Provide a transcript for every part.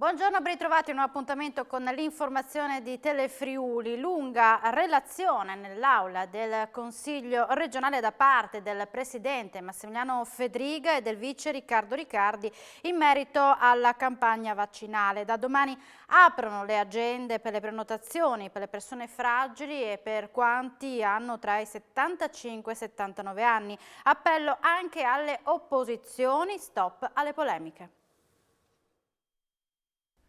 Buongiorno, ben ritrovati in un appuntamento con l'informazione di Telefriuli. Lunga relazione nell'aula del Consiglio regionale da parte del Presidente Massimiliano Fedriga e del Vice Riccardo Riccardi in merito alla campagna vaccinale. Da domani aprono le agende per le prenotazioni per le persone fragili e per quanti hanno tra i 75 e i 79 anni. Appello anche alle opposizioni, stop alle polemiche.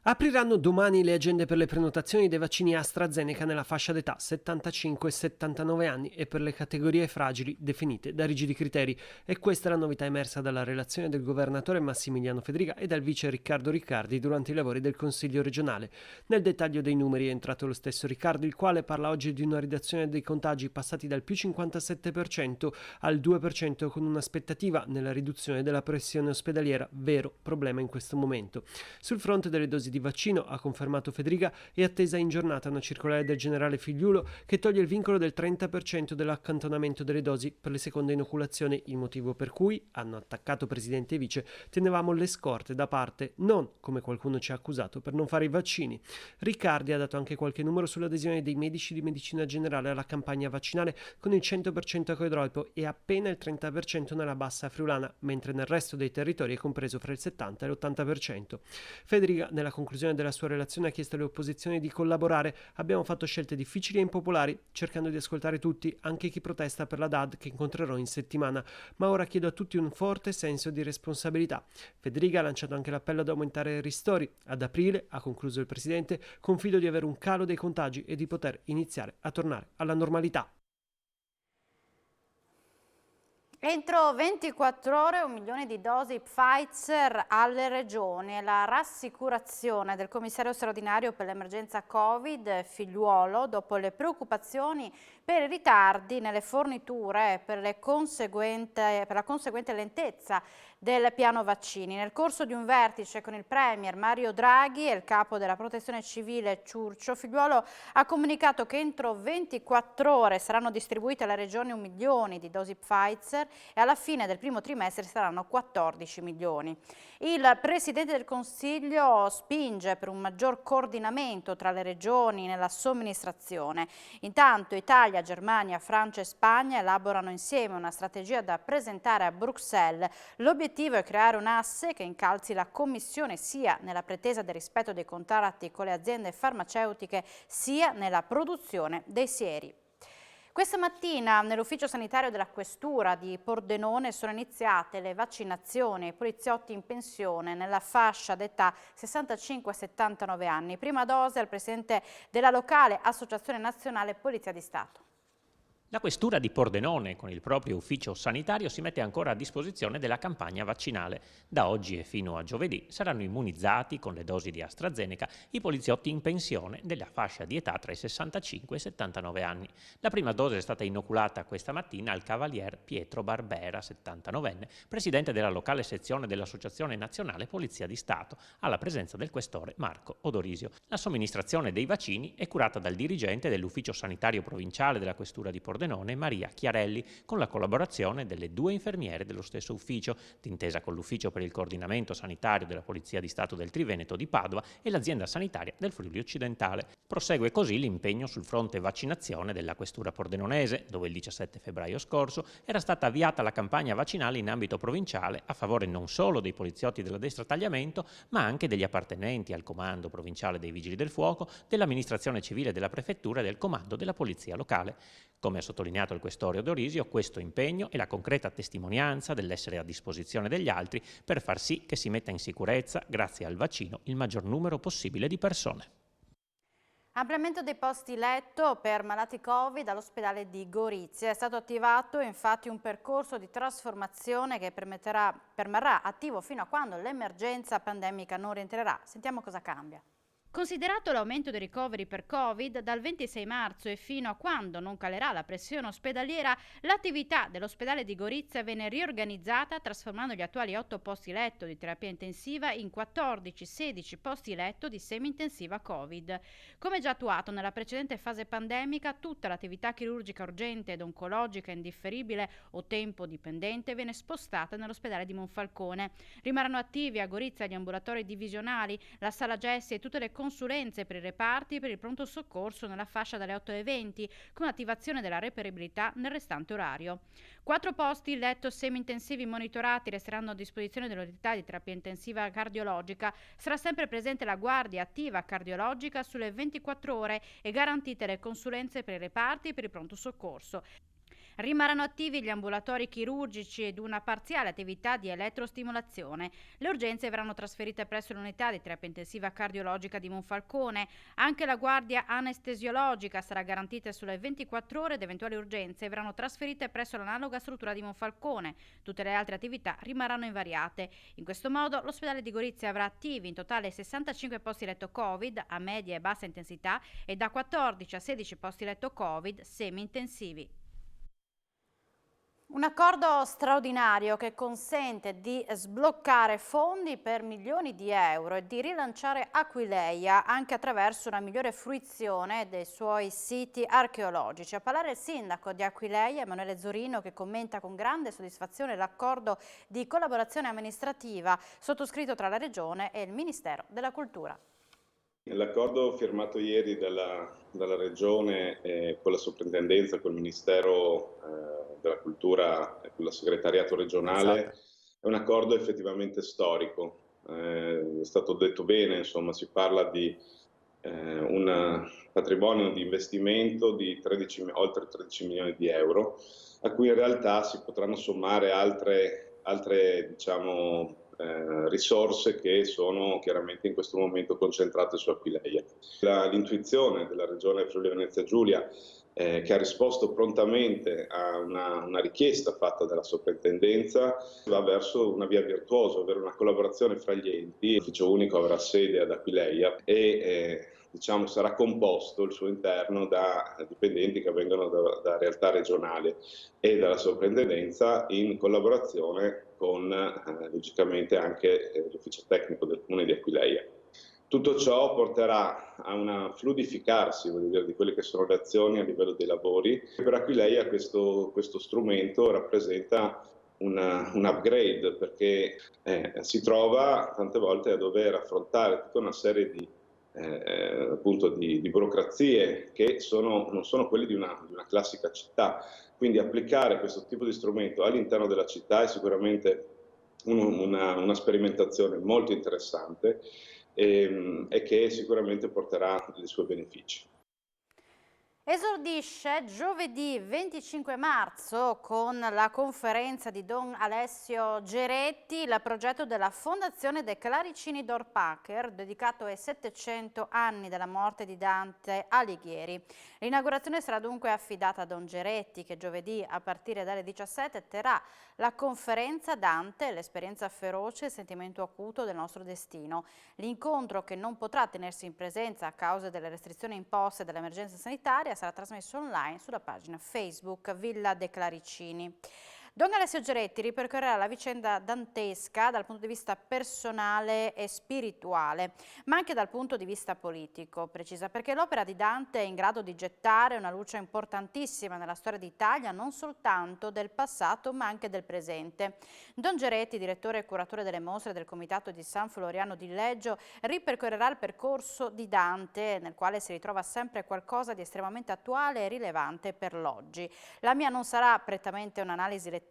Apriranno domani le agende per le prenotazioni dei vaccini AstraZeneca nella fascia d'età 75-79 anni e per le categorie fragili definite da rigidi criteri. E questa è la novità emersa dalla relazione del governatore Massimiliano Fedriga e dal vice Riccardo Riccardi durante i lavori del Consiglio regionale. Nel dettaglio dei numeri è entrato lo stesso Riccardi, il quale parla oggi di una riduzione dei contagi passati dal più 57% al 2%, con un'aspettativa nella riduzione della pressione ospedaliera, vero problema in questo momento. Sul fronte delle dosi di vaccino, ha confermato Fedriga, è attesa in giornata una circolare del generale Figliuolo che toglie il vincolo del 30% dell'accantonamento delle dosi per le seconde inoculazioni, il motivo per cui, hanno attaccato presidente e vice, tenevamo le scorte da parte, non, come qualcuno ci ha accusato, per non fare i vaccini. Riccardi ha dato anche qualche numero sull'adesione dei medici di medicina generale alla campagna vaccinale, con il 100% a Coedroipo e appena il 30% nella bassa friulana, mentre nel resto dei territori è compreso fra il 70 e l'80%. Fedriga, nella conclusione della sua relazione, ha chiesto alle opposizioni di collaborare. Abbiamo fatto scelte difficili e impopolari, cercando di ascoltare tutti, anche chi protesta per la DAD che incontrerò in settimana, ma ora chiedo a tutti un forte senso di responsabilità. Fedriga ha lanciato anche l'appello ad aumentare i ristori. Ad aprile, ha concluso il presidente, confido di avere un calo dei contagi e di poter iniziare a tornare alla normalità. Entro 24 ore 1 milione di dosi Pfizer alle regioni. La rassicurazione del commissario straordinario per l'emergenza Covid, Figliuolo, dopo le preoccupazioni per i ritardi nelle forniture e per la conseguente lentezza del piano vaccini. Nel corso di un vertice con il Premier Mario Draghi e il capo della Protezione Civile Ciurcio, Figliuolo ha comunicato che entro 24 ore saranno distribuite alle regioni 1 milione di dosi Pfizer e alla fine del primo trimestre saranno 14 milioni. Il Presidente del Consiglio spinge per un maggior coordinamento tra le regioni nella somministrazione. Intanto Italia, Germania, Francia e Spagna elaborano insieme una strategia da presentare a Bruxelles. L'obiettivo è creare un asse che incalzi la Commissione sia nella pretesa del rispetto dei contratti con le aziende farmaceutiche sia nella produzione dei sieri. Questa mattina nell'ufficio sanitario della Questura di Pordenone sono iniziate le vaccinazioni ai poliziotti in pensione nella fascia d'età 65-79 anni. Prima dose al presidente della locale Associazione Nazionale Polizia di Stato. La Questura di Pordenone, con il proprio ufficio sanitario, si mette ancora a disposizione della campagna vaccinale. Da oggi e fino a giovedì saranno immunizzati con le dosi di AstraZeneca i poliziotti in pensione della fascia di età tra i 65 e i 79 anni. La prima dose è stata inoculata questa mattina al cavalier Pietro Barbera, 79enne, presidente della locale sezione dell'Associazione Nazionale Polizia di Stato, alla presenza del questore Marco Odorisio. La somministrazione dei vaccini è curata dal dirigente dell'ufficio sanitario provinciale della Questura di Pordenone, Maria Chiarelli, con la collaborazione delle 2 infermiere dello stesso ufficio, d'intesa con l'Ufficio per il coordinamento sanitario della Polizia di Stato del Triveneto di Padova e l'azienda sanitaria del Friuli Occidentale. Prosegue così l'impegno sul fronte vaccinazione della Questura pordenonese, dove il 17 febbraio scorso era stata avviata la campagna vaccinale in ambito provinciale a favore non solo dei poliziotti della destra tagliamento, ma anche degli appartenenti al Comando Provinciale dei Vigili del Fuoco, dell'Amministrazione Civile della Prefettura e del Comando della Polizia Locale. Come ha sottolineato il questore Odorisio, questo impegno è la concreta testimonianza dell'essere a disposizione degli altri per far sì che si metta in sicurezza, grazie al vaccino, il maggior numero possibile di persone. Ampliamento dei posti letto per malati Covid all'ospedale di Gorizia. È stato attivato infatti un percorso di trasformazione che permarrà attivo fino a quando l'emergenza pandemica non rientrerà. Sentiamo cosa cambia. Considerato l'aumento dei ricoveri per Covid, dal 26 marzo e fino a quando non calerà la pressione ospedaliera, l'attività dell'ospedale di Gorizia venne riorganizzata trasformando gli attuali 8 posti letto di terapia intensiva in 14-16 posti letto di semi-intensiva Covid. Come già attuato nella precedente fase pandemica, tutta l'attività chirurgica urgente ed oncologica indifferibile o tempo dipendente viene spostata nell'ospedale di Monfalcone. Rimarranno attivi a Gorizia gli ambulatori divisionali, la sala gessi e tutte le consulenze per i reparti e per il pronto soccorso nella fascia dalle 8 alle 20, con attivazione della reperibilità nel restante orario. 4 posti letto semi-intensivi monitorati resteranno a disposizione dell'unità di terapia intensiva cardiologica. Sarà sempre presente la guardia attiva cardiologica sulle 24 ore e garantite le consulenze per i reparti e per il pronto soccorso. Rimarranno attivi gli ambulatori chirurgici ed una parziale attività di elettrostimolazione. Le urgenze verranno trasferite presso l'unità di terapia intensiva cardiologica di Monfalcone. Anche la guardia anestesiologica sarà garantita sulle 24 ore ed eventuali urgenze verranno trasferite presso l'analoga struttura di Monfalcone. Tutte le altre attività rimarranno invariate. In questo modo l'ospedale di Gorizia avrà attivi in totale 65 posti letto Covid a media e bassa intensità e da 14 a 16 posti letto Covid semi-intensivi. Un accordo straordinario che consente di sbloccare fondi per milioni di euro e di rilanciare Aquileia anche attraverso una migliore fruizione dei suoi siti archeologici. A parlare il sindaco di Aquileia, Emanuele Zorino, che commenta con grande soddisfazione l'accordo di collaborazione amministrativa sottoscritto tra la Regione e il Ministero della Cultura. L'accordo firmato ieri dalla Regione con la Soprintendenza, col Ministero della Cultura e con il Segretariato regionale è un accordo effettivamente storico. È stato detto bene, insomma, si parla di un patrimonio di investimento di oltre 13 milioni di euro, a cui in realtà si potranno sommare altre diciamo, risorse che sono chiaramente in questo momento concentrate su Aquileia. L'intuizione della Regione Friuli Venezia Giulia che ha risposto prontamente a una richiesta fatta dalla soprintendenza va verso una via virtuosa, ovvero una collaborazione fra gli enti. L'ufficio unico avrà sede ad Aquileia e diciamo, sarà composto il suo interno da dipendenti che vengono da realtà regionali e dalla soprintendenza in collaborazione con logicamente anche l'ufficio tecnico del comune di Aquileia. Tutto ciò porterà a un fluidificarsi, voglio dire, di quelle che sono le azioni a livello dei lavori. Per Aquileia questo strumento rappresenta un upgrade perché si trova tante volte a dover affrontare tutta una serie di appunto di burocrazie che non sono quelle di una classica città. Quindi applicare questo tipo di strumento all'interno della città è sicuramente una sperimentazione molto interessante e che sicuramente porterà dei suoi benefici. Esordisce giovedì 25 marzo con la conferenza di Don Alessio Geretti il progetto della Fondazione De Claricini Dorpacher dedicato ai 700 anni della morte di Dante Alighieri. L'inaugurazione sarà dunque affidata a Don Geretti che giovedì a partire dalle 17 terrà la conferenza Dante, l'esperienza feroce e il sentimento acuto del nostro destino. L'incontro, che non potrà tenersi in presenza a causa delle restrizioni imposte dall'emergenza sanitaria, sarà trasmesso online sulla pagina Facebook Villa De Claricini. Don Alessio Geretti ripercorrerà la vicenda dantesca dal punto di vista personale e spirituale, ma anche dal punto di vista politico, precisa, perché l'opera di Dante è in grado di gettare una luce importantissima nella storia d'Italia, non soltanto del passato ma anche del presente. Don Geretti, direttore e curatore delle mostre del Comitato di San Floriano di Leggio, ripercorrerà il percorso di Dante, nel quale si ritrova sempre qualcosa di estremamente attuale e rilevante per l'oggi. La mia non sarà prettamente un'analisi letteraria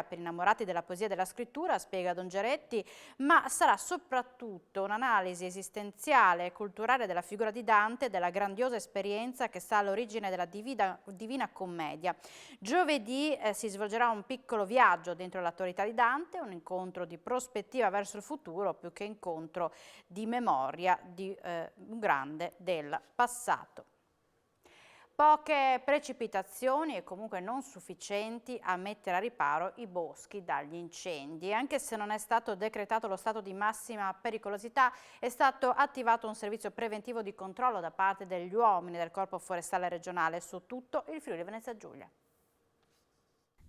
per innamorati della poesia e della scrittura, spiega Don Geretti, ma sarà soprattutto un'analisi esistenziale e culturale della figura di Dante e della grandiosa esperienza che sta all'origine della Divina Commedia. Giovedì si svolgerà un piccolo viaggio dentro l'attualità di Dante, un incontro di prospettiva verso il futuro più che incontro di memoria di un grande del passato. Poche precipitazioni e comunque non sufficienti a mettere a riparo i boschi dagli incendi. Anche se non è stato decretato lo stato di massima pericolosità, è stato attivato un servizio preventivo di controllo da parte degli uomini del Corpo Forestale Regionale su tutto il Friuli Venezia Giulia.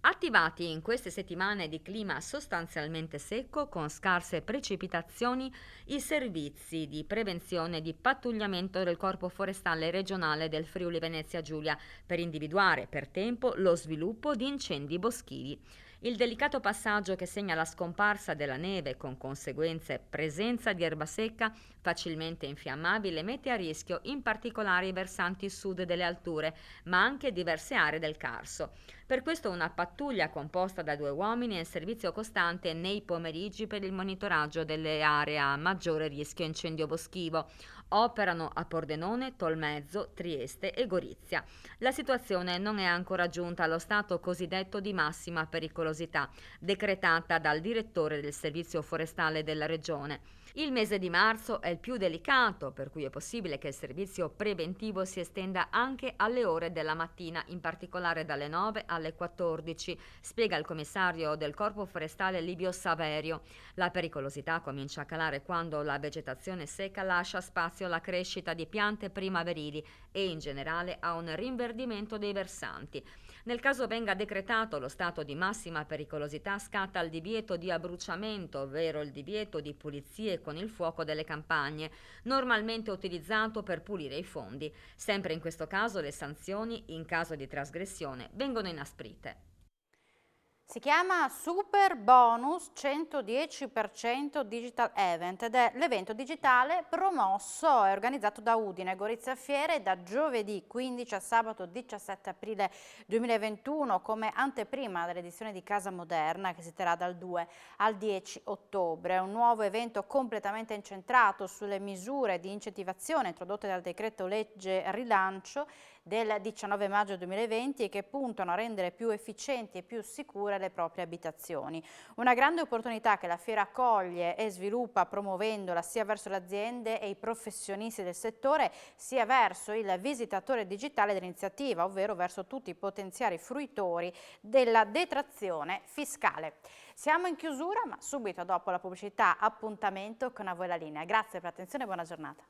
Attivati in queste settimane di clima sostanzialmente secco con scarse precipitazioni, i servizi di prevenzione e di pattugliamento del Corpo Forestale Regionale del Friuli Venezia Giulia per individuare per tempo lo sviluppo di incendi boschivi. Il delicato passaggio che segna la scomparsa della neve con conseguenze presenza di erba secca facilmente infiammabile mette a rischio in particolare i versanti sud delle alture, ma anche diverse aree del Carso. Per questo una pattuglia composta da 2 uomini è in servizio costante nei pomeriggi per il monitoraggio delle aree a maggiore rischio incendio boschivo. Operano a Pordenone, Tolmezzo, Trieste e Gorizia. La situazione non è ancora giunta allo stato cosiddetto di massima pericolosità, decretata dal direttore del Servizio Forestale della Regione. Il mese di marzo è il più delicato, per cui è possibile che il servizio preventivo si estenda anche alle ore della mattina, in particolare dalle 9 alle 14, spiega il commissario del Corpo Forestale Livio Saverio. La pericolosità comincia a calare quando la vegetazione secca lascia spazio alla crescita di piante primaverili e in generale a un rinverdimento dei versanti. Nel caso venga decretato lo stato di massima pericolosità, scatta il divieto di abbruciamento, ovvero il divieto di pulizie con il fuoco delle campagne, normalmente utilizzato per pulire i fondi. Sempre in questo caso le sanzioni, in caso di trasgressione, vengono inasprite. Si chiama Super Bonus 110% Digital Event ed è l'evento digitale promosso e organizzato da Udine Gorizia Fiere da giovedì 15 a sabato 17 aprile 2021 come anteprima dell'edizione di Casa Moderna che si terrà dal 2 al 10 ottobre. È un nuovo evento completamente incentrato sulle misure di incentivazione introdotte dal decreto legge rilancio del 19 maggio 2020 e che puntano a rendere più efficienti e più sicure le proprie abitazioni. Una grande opportunità che la fiera accoglie e sviluppa promuovendola sia verso le aziende e i professionisti del settore sia verso il visitatore digitale dell'iniziativa, ovvero verso tutti i potenziali fruitori della detrazione fiscale. Siamo in chiusura, ma subito dopo la pubblicità appuntamento con A voi la linea. Grazie per l'attenzione e buona giornata.